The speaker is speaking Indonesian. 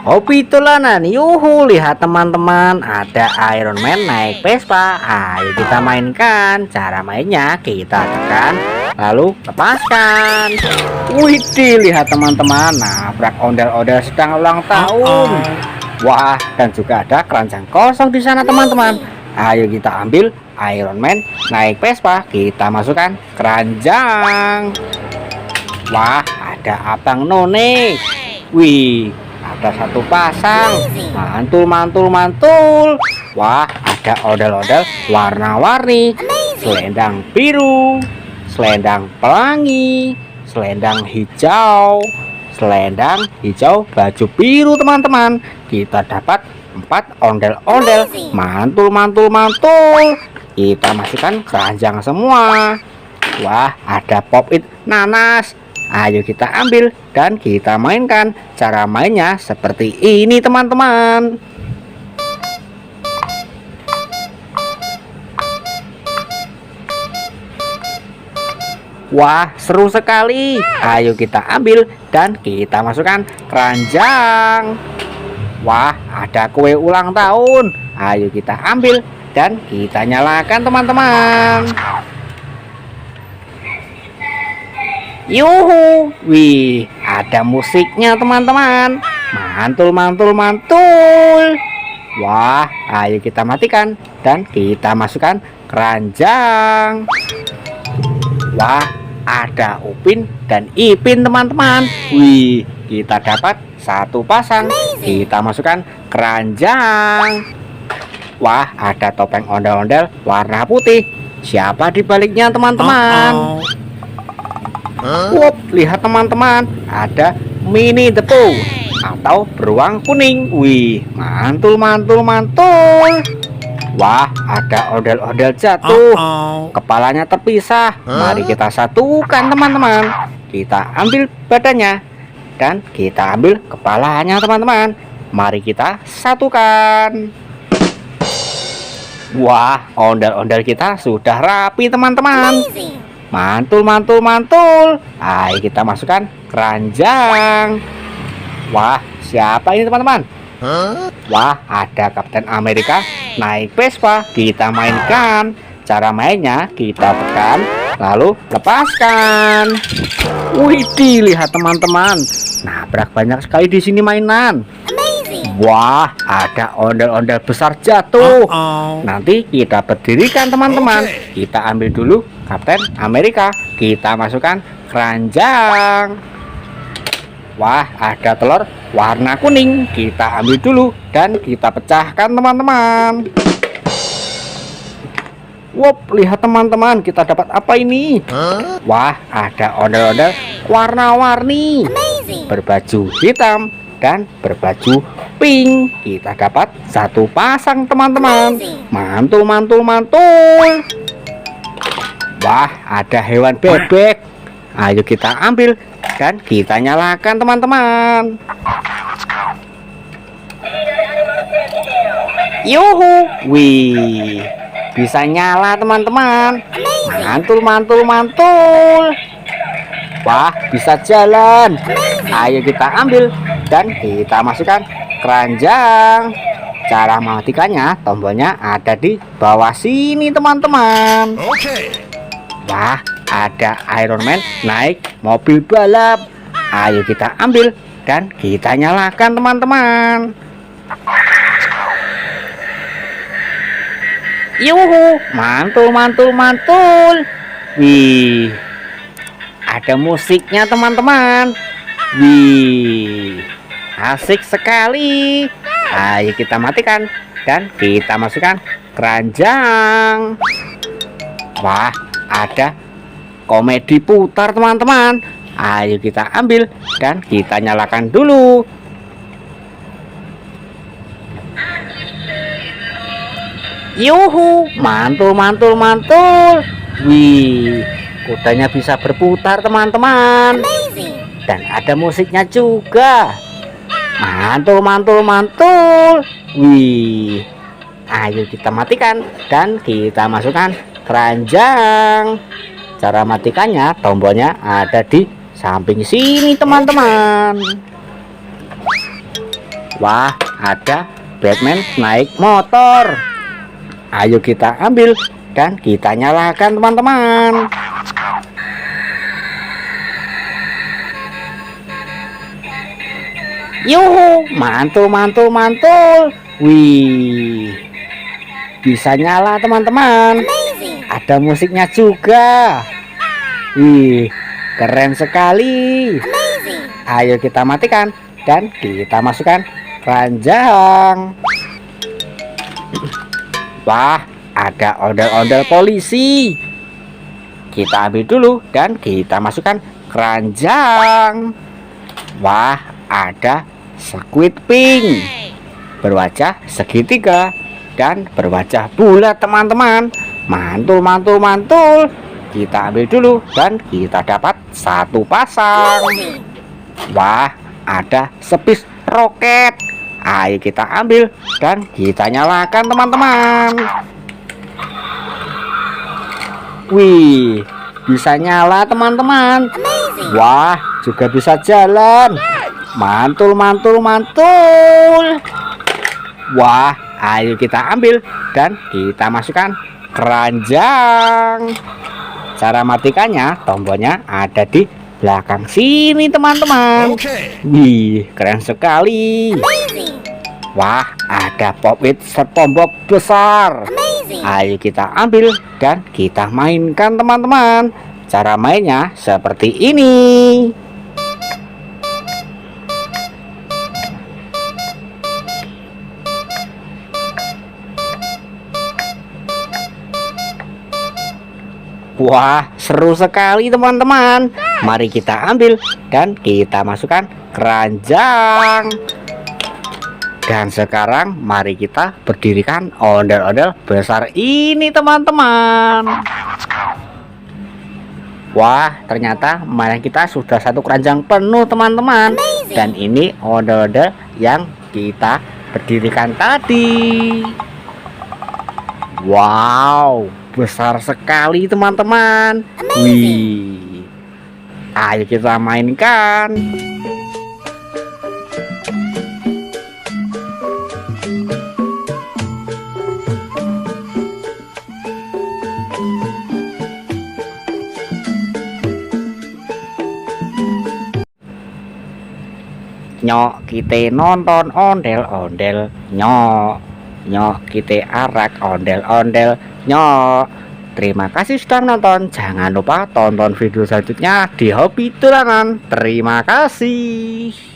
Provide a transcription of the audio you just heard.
Hobi tulanan, yuhu, lihat teman-teman, ada Iron Man naik Vespa. Ayo kita mainkan. Cara mainnya kita tekan, lalu lepaskan. Widih, lihat teman-teman, nabrak ondel-ondel sedang ulang tahun. Wah, dan juga ada keranjang kosong di sana teman-teman. Ayo kita ambil Iron Man naik Vespa, kita masukkan keranjang. Wah, ada abang none. Wih, ada satu pasang, mantul. Wah, ada ondel-ondel warna-warni, selendang biru, selendang pelangi, selendang hijau, baju biru teman-teman. Kita dapat 4 ondel-ondel, mantul. Kita masukkan keranjang semua. Wah, ada pop it nanas. Ayo kita ambil dan kita mainkan. Cara mainnya seperti ini teman-teman. Wah, seru sekali. Ayo kita ambil dan kita masukkan keranjang. Wah, ada kue ulang tahun. Ayo kita ambil dan kita nyalakan teman-teman. Yuhu, wih, ada musiknya teman-teman. Mantul. Wah, ayo kita matikan dan kita masukkan keranjang. Wah, ada Upin dan Ipin teman-teman. Wih, kita dapat satu pasang. Kita masukkan keranjang. Wah, ada topeng ondel-ondel warna putih. Siapa di baliknya teman-teman? Wop, lihat teman-teman, ada mini depo atau beruang kuning. Wih, mantul. Wah, ada ondel-ondel jatuh, kepalanya terpisah. Mari kita satukan teman-teman. Kita ambil badannya dan kita ambil kepalanya teman-teman. Mari kita satukan. Wah, ondel-ondel kita sudah rapi teman-teman. Mantul. Ayo kita masukkan keranjang. Wah, siapa ini teman-teman? Wah, ada Kapten Amerika naik Vespa. Kita mainkan. Cara mainnya kita tekan, lalu lepaskan. Widih, lihat teman-teman, nabrak banyak sekali di sini mainan. Wah, ada ondel-ondel besar jatuh. Nanti kita berdirikan teman-teman. Kita ambil dulu Kapten Amerika. Kita masukkan keranjang. Wah, ada telur warna kuning. Kita ambil dulu dan kita pecahkan teman-teman. Wop, lihat teman-teman, kita dapat apa ini? Wah, ada ondel-ondel warna-warni, berbaju hitam dan berbaju pink. Kita dapat satu pasang teman-teman. Mantul. Wah, ada hewan bebek. Ayo kita ambil dan kita nyalakan teman-teman. Yuhu, wih, bisa nyala teman-teman. Mantul. Wah, bisa jalan. Ayo kita ambil dan kita masukkan keranjang. Cara mematikannya, tombolnya ada di bawah sini teman-teman. Wah, ada Iron Man naik mobil balap. Ayo kita ambil dan kita nyalakan teman-teman. Yuhu, mantul. Wih, ada musiknya teman-teman. Wih, asik sekali. Ayo kita matikan dan kita masukkan keranjang. Wah, ada komedi putar teman-teman. Ayo kita ambil dan kita nyalakan dulu. Yuhu, mantul. Wih, kudanya bisa berputar teman-teman. Dan ada musiknya juga. Mantul. Wih, ayo kita matikan dan kita masukkan keranjang. Cara matikannya, tombolnya ada di samping sini teman-teman. Wah, ada Batman naik motor. Ayo kita ambil dan kita nyalakan teman-teman. Yuhu, mantul mantul mantul. Wih, bisa nyala teman-teman. Ada musiknya juga. Wih, keren sekali. Ayo kita matikan dan kita masukkan keranjang. Wah, ada ondel-ondel polisi. Kita ambil dulu dan kita masukkan keranjang. Wah, ada Squid Pink berwajah segitiga dan berwajah bulat teman-teman. Mantul mantul mantul. Kita ambil dulu dan kita dapat satu pasang. Wah, ada Space Rocket. Ayo kita ambil dan kita nyalakan teman-teman. Wih, bisa nyala teman-teman. Wah, juga bisa jalan. Mantul mantul mantul. Wah, ayo kita ambil dan kita masukkan keranjang. Cara matikannya, tombolnya ada di belakang sini teman-teman. Wih, keren sekali. Wah, ada Pop-It SpongeBob besar. Ayo kita ambil dan kita mainkan teman-teman. Cara mainnya seperti ini. Wah, seru sekali teman-teman. Mari kita ambil dan kita masukkan keranjang. Dan sekarang mari kita berdirikan ondel-ondel besar ini teman-teman. Wah, ternyata mainan kita sudah satu keranjang penuh teman-teman. Dan ini ondel-ondel yang kita berdirikan tadi. Wow, besar sekali teman-teman. Wih, ayo kita mainkan. Nyok kita nonton ondel-ondel. Nyok kita arak ondel-ondel. Nyok, terima kasih sudah nonton. Jangan lupa tonton video selanjutnya di Hobi Dolanan. Terima kasih.